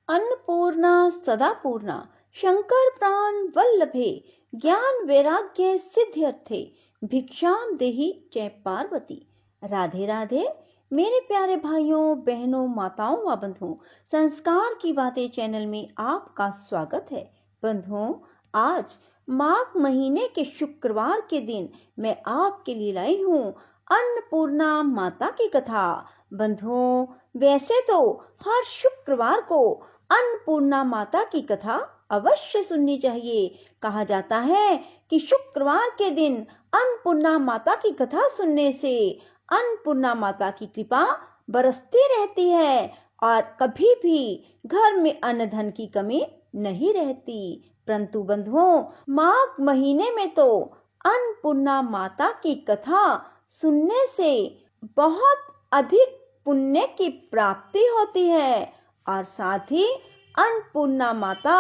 अन्नपूर्णा सदा पूर्णा शंकर प्राण वल्लभे ज्ञान वैराग्य सिद्ध्यर्थे भिक्षाम देहि जय पार्वती। राधे राधे मेरे प्यारे भाइयों बहनों माताओं व बंधुओं, संस्कार की बातें चैनल में आपका स्वागत है। बंधुओं, आज माघ महीने के शुक्रवार के दिन मैं आपके लिए लाई हूँ अन्नपूर्णा माता की कथा। बंधुओं, वैसे तो हर शुक्रवार को अन्नपूर्णा माता की कथा अवश्य सुननी चाहिए। कहा जाता है कि शुक्रवार के दिन अन्नपूर्णा माता की कथा सुनने से अन्नपूर्णा माता की कृपा बरसती रहती है और कभी भी घर में अन्न धन की कमी नहीं रहती। परंतु बंधुओं, माघ महीने में तो अन्नपूर्णा माता की कथा सुनने से बहुत अधिक पुण्य की प्राप्ति होती है और साथ ही अन्नपूर्णा माता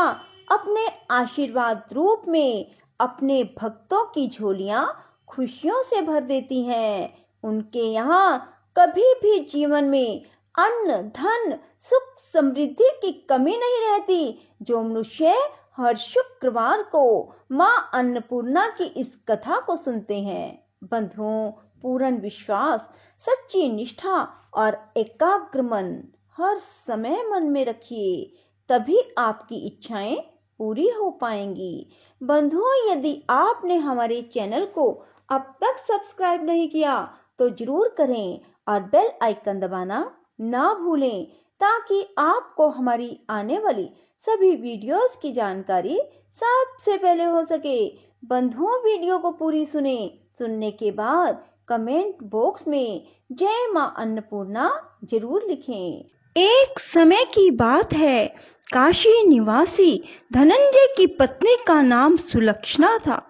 अपने आशीर्वाद रूप में अपने भक्तों की झोलियां खुशियों से भर देती हैं। उनके यहाँ कभी भी जीवन में अन्न धन सुख समृद्धि की कमी नहीं रहती। जो मनुष्य हर शुक्रवार को माँ अन्नपूर्णा की इस कथा को सुनते हैं, बंधुओं, पूर्ण विश्वास, सच्ची निष्ठा और एकाग्र मन हर समय मन में रखिए, तभी आपकी इच्छाएं पूरी हो पाएंगी। बंधुओं, यदि आपने हमारे चैनल को अब तक सब्सक्राइब नहीं किया तो जरूर करें और बेल आइकन दबाना ना भूलें, ताकि आपको हमारी आने वाली सभी वीडियोस की जानकारी सबसे पहले हो सके। बंधुओं, वीडियो को पूरी सुनने के बाद कमेंट बॉक्स में जय मां अन्नपूर्णा जरूर लिखें। एक समय की बात है, काशी निवासी धनंजय की पत्नी का नाम सुलक्षणा था।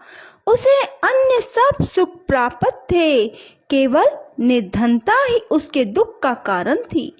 उसे अन्य सब सुख प्राप्त थे, केवल निर्धनता ही उसके दुख का कारण थी।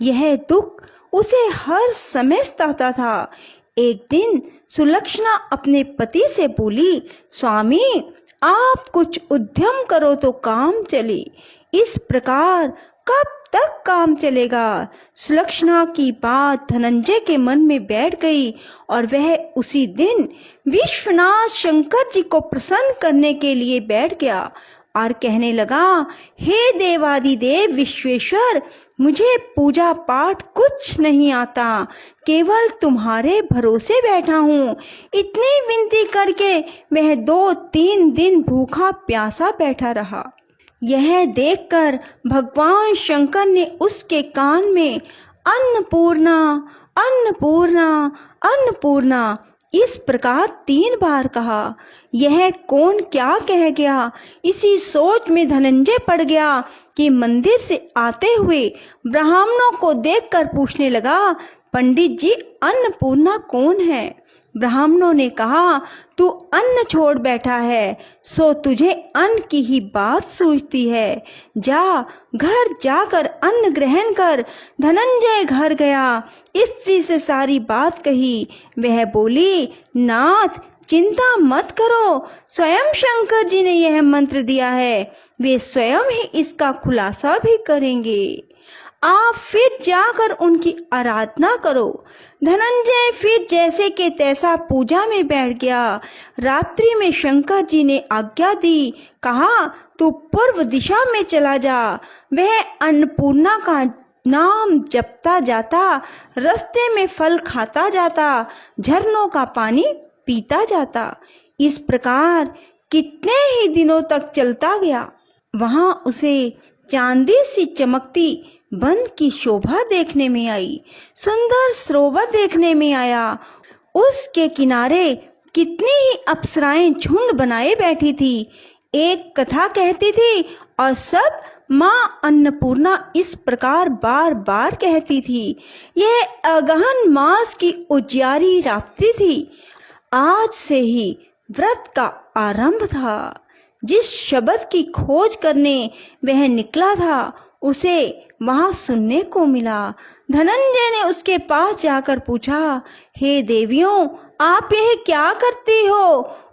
यह दुख उसे हर समय सताता था। एक दिन सुलक्षणा अपने पति से बोली, स्वामी, आप कुछ उद्यम करो तो काम चले। इस प्रकार कब तक काम चलेगा? सुलक्षणा की बात धनंजय के मन में बैठ गई और वह उसी दिन विश्वनाथ शंकर जी को प्रसन्न करने के लिए बैठ गया और कहने लगा, हे देवादिदेव विश्वेश्वर, मुझे पूजा पाठ कुछ नहीं आता, केवल तुम्हारे भरोसे बैठा हूँ। इतनी विनती करके वह 2-3 दिन भूखा प्यासा बैठा रहा। यह देखकर भगवान शंकर ने उसके कान में अन्नपूर्णा अन्नपूर्णा अन्नपूर्णा इस प्रकार 3 बार कहा। यह कौन क्या कह गया, इसी सोच में धनंजय पड़ गया कि मंदिर से आते हुए ब्राह्मणों को देखकर पूछने लगा, पंडित जी, अन्नपूर्णा कौन है? ब्राह्मणों ने कहा, तू अन्न छोड़ बैठा है, सो तुझे अन्न की ही बात सूझती है। जा, घर जाकर अन्न ग्रहण कर। धनंजय घर गया, स्त्री से सारी बात कही। वह बोली, नाथ, चिंता मत करो, स्वयं शंकर जी ने यह मंत्र दिया है, वे स्वयं ही इसका खुलासा भी करेंगे। आप फिर जाकर उनकी आराधना करो। धनंजय फिर जैसे के तैसा पूजा में बैठ गया। रात्रि में शंकर जी ने आज्ञा दी, कहा, तू पूर्व दिशा में चला जा। वह अन्नपूर्णा का नाम जपता जाता, रास्ते में फल खाता जाता, झरनों का पानी पीता जाता। इस प्रकार कितने ही दिनों तक चलता गया। वहां उसे चांदी सी चमकती वन की शोभा देखने में आई, सुंदर सरोवर देखने में आया। उसके किनारे कितनी ही अप्सराएं झुंड बनाए बैठी थी। एक कथा कहती थी और सब माँ अन्नपूर्णा इस प्रकार बार बार कहती थी। यह अगहन मास की उजियारी रात्रि थी। आज से ही व्रत का आरंभ था। जिस शब्द की खोज करने वह निकला था, उसे वहां सुनने को मिला। धनंजय ने उसके पास जाकर पूछा, हे देवियों, आप यह क्या करती हो?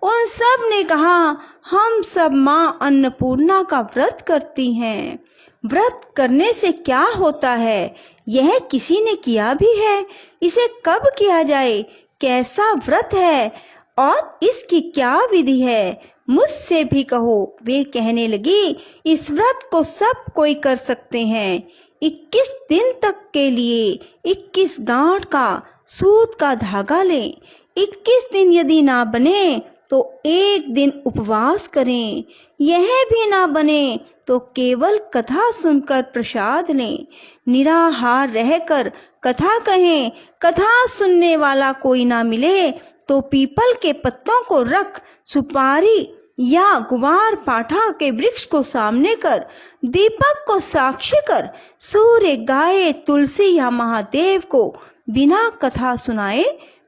उन सब ने कहा, हम सब माँ अन्नपूर्णा का व्रत करती हैं। व्रत करने से क्या होता है, यह किसी ने किया भी है, इसे कब किया जाए, कैसा व्रत है और इसकी क्या विधि है, मुझसे भी कहो। वे कहने लगी, इस व्रत को सब कोई कर सकते हैं। 21 दिन तक के लिए 21 गांठ का सूत का धागा लें। 21 दिन यदि ना बने तो एक दिन उपवास करें। यह भी ना बने तो केवल कथा सुनकर प्रसाद लें। निराहार रहकर कथा कहें। कथा सुनने वाला कोई ना मिले तो पीपल के पत्तों को रख, सुपारी या गुवार पाठा के वृक्ष को सामने कर, दीपक को साक्षी कर, सूर्य, गाय, तुलसी या महादेव को बिना कथा सुनाए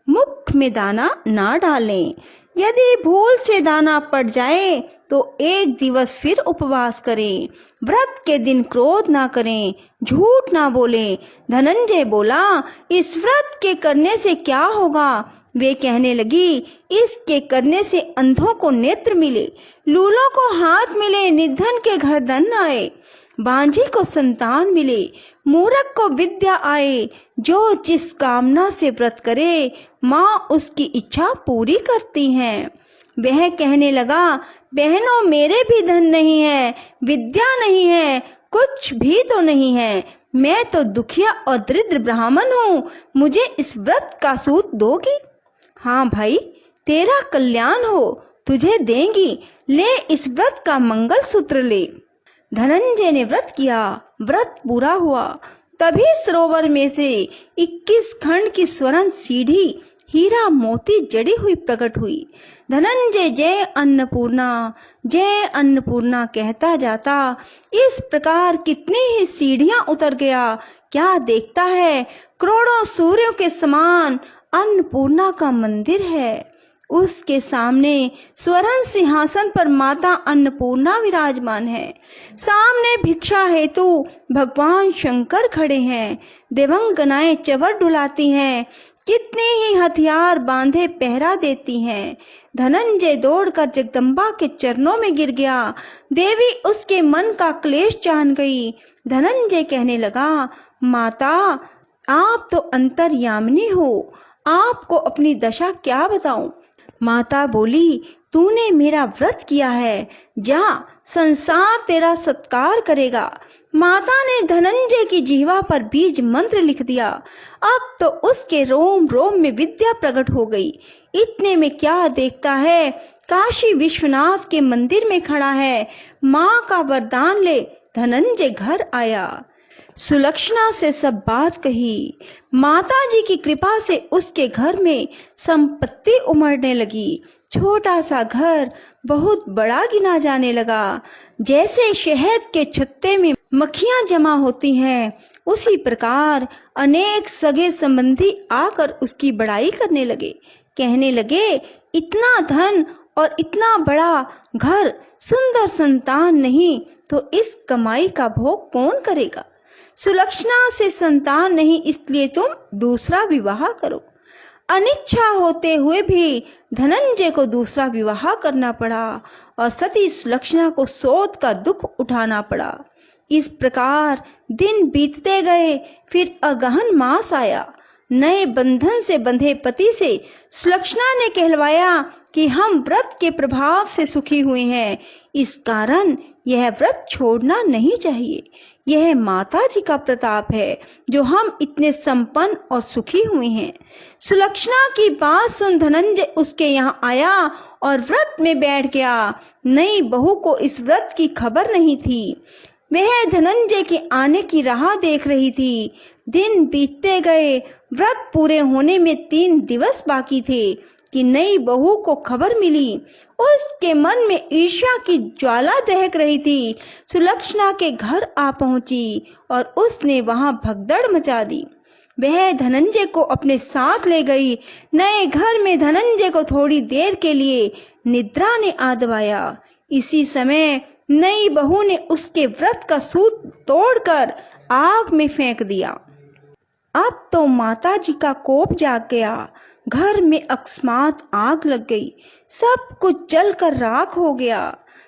मुख में दाना ना डालें। यदि भूल से दाना पड़ जाए तो एक दिवस फिर उपवास करें। व्रत के दिन क्रोध ना करें, झूठ ना बोलें। धनंजय बोला, इस व्रत के करने से क्या होगा? वे कहने लगी, इसके करने से अंधों को नेत्र मिले, लूलों को हाथ मिले, निर्धन के घर धन आए, बांझी को संतान मिले, मूर्ख को विद्या आए। जो जिस कामना से व्रत करे माँ उसकी इच्छा पूरी करती हैं। वह कहने लगा, बहनों मेरे भी धन नहीं है, विद्या नहीं है, कुछ भी तो नहीं है। मैं तो दुखिया और दरिद्र ब्राह्मण हूँ, मुझे इस व्रत का सूत दोगी? हाँ भाई, तेरा कल्याण हो, तुझे देंगी, ले इस व्रत का मंगल सूत्र ले। धनंजय ने व्रत किया, व्रत पूरा हुआ। तभी सरोवर में से 21 खंड की स्वर्ण सीढ़ी हीरा मोती जड़ी हुई प्रकट हुई। धनंजय जय अन्नपूर्णा कहता जाता इस प्रकार कितनी ही सीढ़ियां उतर गया। क्या देखता है, करोड़ों सूर्यों के समान अन्नपूर्णा का मंदिर है। उसके सामने स्वर्ण सिंहासन पर माता अन्नपूर्णा विराजमान है। सामने भिक्षा हेतु भगवान शंकर खड़े हैं। देवंगनाएं चवर डुलाती हैं, कितने ही हथियार बांधे पहरा देती हैं। धनंजय दौड़कर जगदम्बा के चरणों में गिर गया। देवी उसके मन का क्लेश जान गई। धनंजय कहने लगा, माता आप तो अंतर्यामिनी हो, आपको अपनी दशा क्या बताऊं? माता बोली, तूने मेरा व्रत किया है, जा संसार तेरा सत्कार करेगा। माता ने धनंजय की जीवा पर बीज मंत्र लिख दिया। अब तो उसके रोम रोम में विद्या प्रकट हो गई। इतने में क्या देखता है, काशी विश्वनाथ के मंदिर में खड़ा है। माँ का वरदान ले धनंजय घर आया। सुलक्षणा से सब बात कही। माता जी की कृपा से उसके घर में संपत्ति उमड़ने लगी। छोटा सा घर बहुत बड़ा गिना जाने लगा। जैसे शहद के छत्ते में मक्खियां जमा होती हैं, उसी प्रकार अनेक सगे संबंधी आकर उसकी बड़ाई करने लगे। कहने लगे, इतना धन और इतना बड़ा घर, सुंदर संतान नहीं तो इस कमाई का भोग कौन करेगा? सुलक्षणा से संतान नहीं, इसलिए तुम दूसरा विवाह करो। अनिच्छा होते हुए भी धनंजय को दूसरा विवाह करना पड़ा और सती सुलक्षणा को शोध का दुख उठाना पड़ा। इस प्रकार दिन बीतते गए। फिर अगहन मास आया। नए बंधन से बंधे पति से सुलक्षणा ने कहलवाया कि हम व्रत के प्रभाव से सुखी हुए हैं, इस कारण यह व्रत छोड़ना नहीं चाहिए। यह माता जी का प्रताप है जो हम इतने संपन्न और सुखी हुए हैं। सुलक्षणा की बात सुन धनंजय उसके यहाँ आया और व्रत में बैठ गया। नई बहू को इस व्रत की खबर नहीं थी। वह धनंजय के आने की राह देख रही थी। दिन बीतते गए। व्रत पूरे होने में 3 दिवस बाकी थे कि नई बहू को खबर मिली। उसके मन में ईर्ष्या की ज्वाला दहक रही थी। सुलक्षणा के घर आ पहुंची और उसने वहां भगदड़ मचा दी। वह धनंजय को अपने साथ ले गई। नए घर में धनंजय को थोड़ी देर के लिए निद्रा ने आ दबाया। इसी समय नई बहू ने उसके व्रत का सूत तोड़कर आग में फेंक दिया। अब तो माता जी का कोप जाग गया। घर में अकस्मात आग लग गई। सब कुछ जलकर राख हो गया।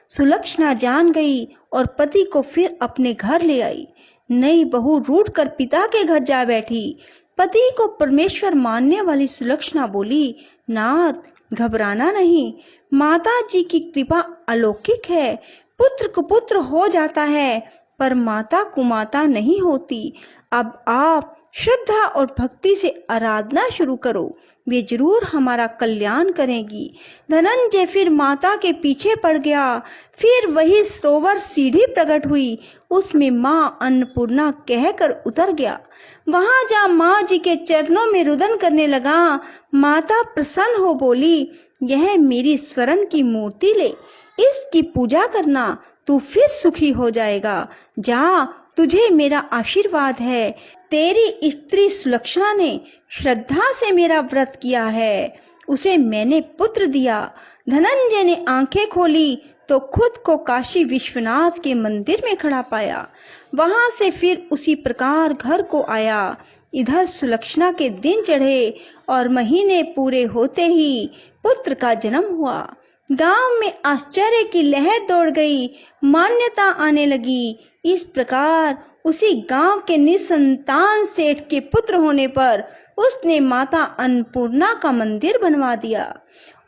सुलक्षणा जान गई और पति को फिर अपने घर ले आई। नई बहू रूठ कर पिता के घर जा बैठी। पति को परमेश्वर मानने वाली सुलक्षणा बोली, नाथ घबराना नहीं, माता जी की कृपा अलौकिक है। पुत्र कुपुत्र हो जाता है पर माता कुमाता नहीं होती। अब आप श्रद्धा और भक्ति से आराधना शुरू करो, वे जरूर हमारा कल्याण करेंगी। धनंजय फिर माता के पीछे पड़ गया। फिर वही सरोवर सीढ़ी प्रकट हुई, उसमें माँ अन्नपूर्णा कहकर उतर गया। वहां जा माँ जी के चरणों में रुदन करने लगा। माता प्रसन्न हो बोली, यह मेरी स्वर्ण की मूर्ति ले, इसकी पूजा करना, तू फिर सुखी हो जाएगा। जा, तुझे मेरा आशीर्वाद है। तेरी स्त्री सुलक्षणा ने श्रद्धा से मेरा व्रत किया है, उसे मैंने पुत्र दिया। धनंजय ने आंखें खोली तो खुद को काशी विश्वनाथ के मंदिर में खड़ा पाया। वहां से फिर उसी प्रकार घर को आया। इधर सुलक्षणा के दिन चढ़े और महीने पूरे होते ही पुत्र का जन्म हुआ। गांव में आश्चर्य की लहर दौड़ गई, मान्यता आने लगी। इस प्रकार उसी गांव के निसंतान सेठ के पुत्र होने पर उसने माता अन्नपूर्णा का मंदिर बनवा दिया।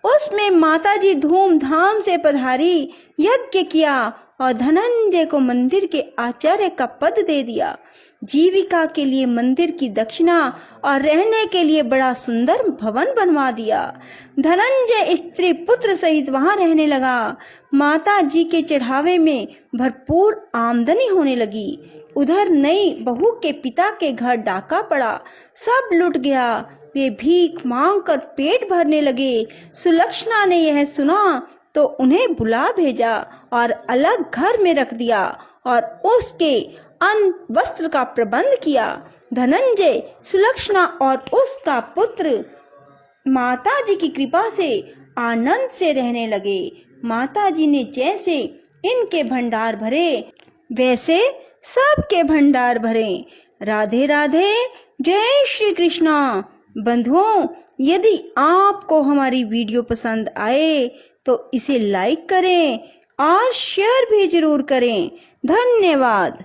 उसमें माताजी धूमधाम से पधारी, यज्ञ किया और धनंजय को मंदिर के आचार्य का पद दे दिया। जीविका के लिए मंदिर की दक्षिणा और रहने के लिए बड़ा सुंदर भवन बनवा दिया। धनंजय स्त्री पुत्र सहित वहां रहने लगा। माता जी के चढ़ावे में भरपूर आमदनी होने लगी। उधर नई बहू के पिता के घर डाका पड़ा, सब लुट गया। वे भीख मांग कर पेट भरने लगे। सुलक्षणा ने यह सुना तो उन्हें बुला भेजा और अलग घर में रख दिया और उसके अन्न वस्त्र का प्रबंध किया। धनंजय, सुलक्षणा और उसका पुत्र माता जी की कृपा से आनंद से रहने लगे। माता जी ने जैसे इनके भंडार भरे वैसे सबके भंडार भरे। राधे राधे, जय श्री कृष्णा। बंधुओं, यदि आपको हमारी वीडियो पसंद आए तो इसे लाइक करें और शेयर भी जरूर करें। धन्यवाद।